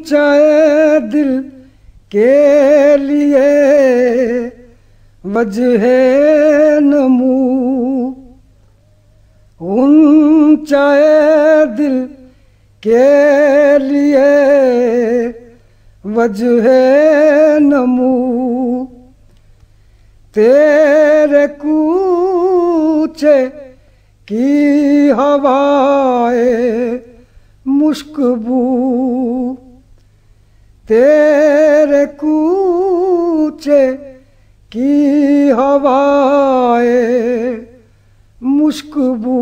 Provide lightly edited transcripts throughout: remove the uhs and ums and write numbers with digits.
ऊंचाए दिल के लिए वजह नमू, ऊंचाए दिल के लिए वजह नमू, तेरे कूचे की हवाए मुश्कबू, तेरे कूचे की हवाए मुश्कबू,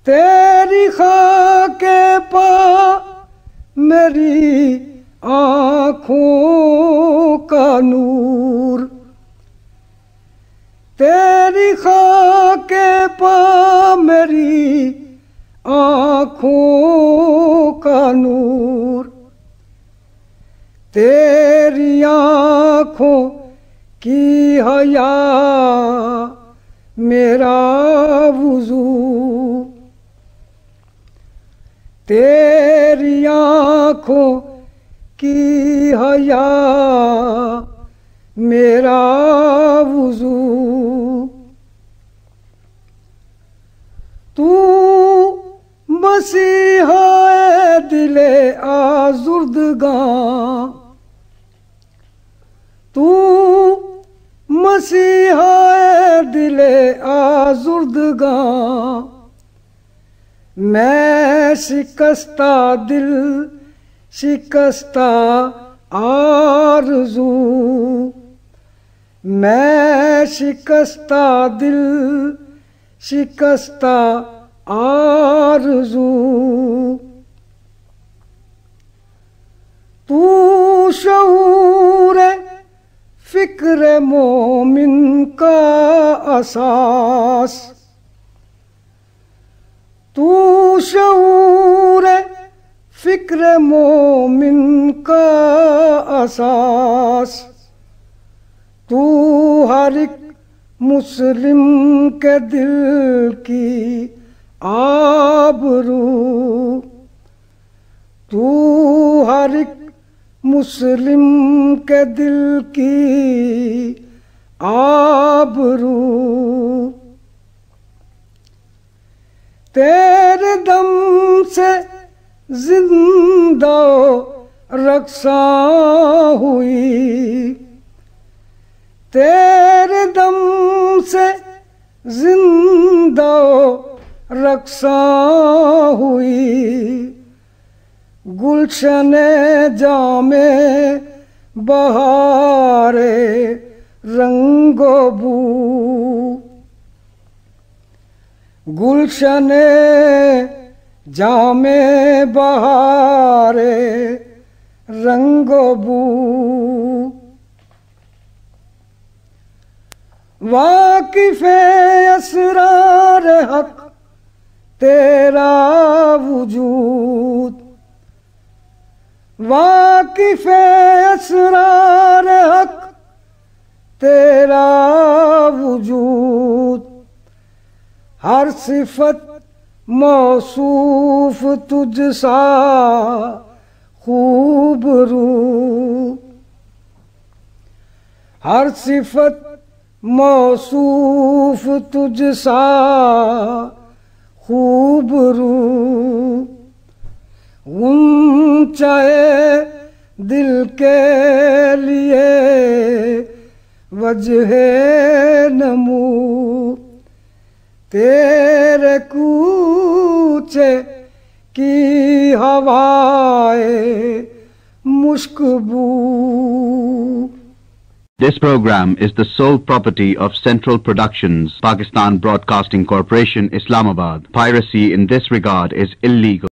तेरी खाके पा मेरी आँखों का नूर, तेरी खाके पा मेरी आँखों का नूर, तेरी आँखों की हया मेरा वुज़ू, तेरी आँखों की हया मेरा वुज़ू, तू मसीहा दिले आज़ुर्दगां, तू मसीहा दिले आज़ुर्दगां, मैं शिकस्ता दिल शिकस्ता आरज़ू, मैं शिकस्ता दिल शिकस्ता आरज़ू, तू शऊर फिक्र मोमिन का असास, तू शऊर फिक्र मोमिन का असास, तू हर एक मुस्लिम के दिल की आबरू, तू हर एक मुस्लिम के दिल की आबरू, तेरे दम से जिंदा रक्षा हुई, तेरे दम से जिंदा रक्षा हुई, गुलशने जामे बहारे रंगो बू, गुलशने जामे बहारे रंगो बू, वाकिफ़े असरार हक तेरा वजूद, वाकिफ़े असरार हक तेरा वजूद, हर सिफत मौसूफ तुझसा खूबरू, हर सिफत मौसूफ तुझसा खूबरू, ऊंचाए दिल के लिए वजह नमू, तेरे कूचे की हवाए मुश्कबू। This program is the sole property of Central Productions, Pakistan Broadcasting Corporation, Islamabad. Piracy in this regard is illegal.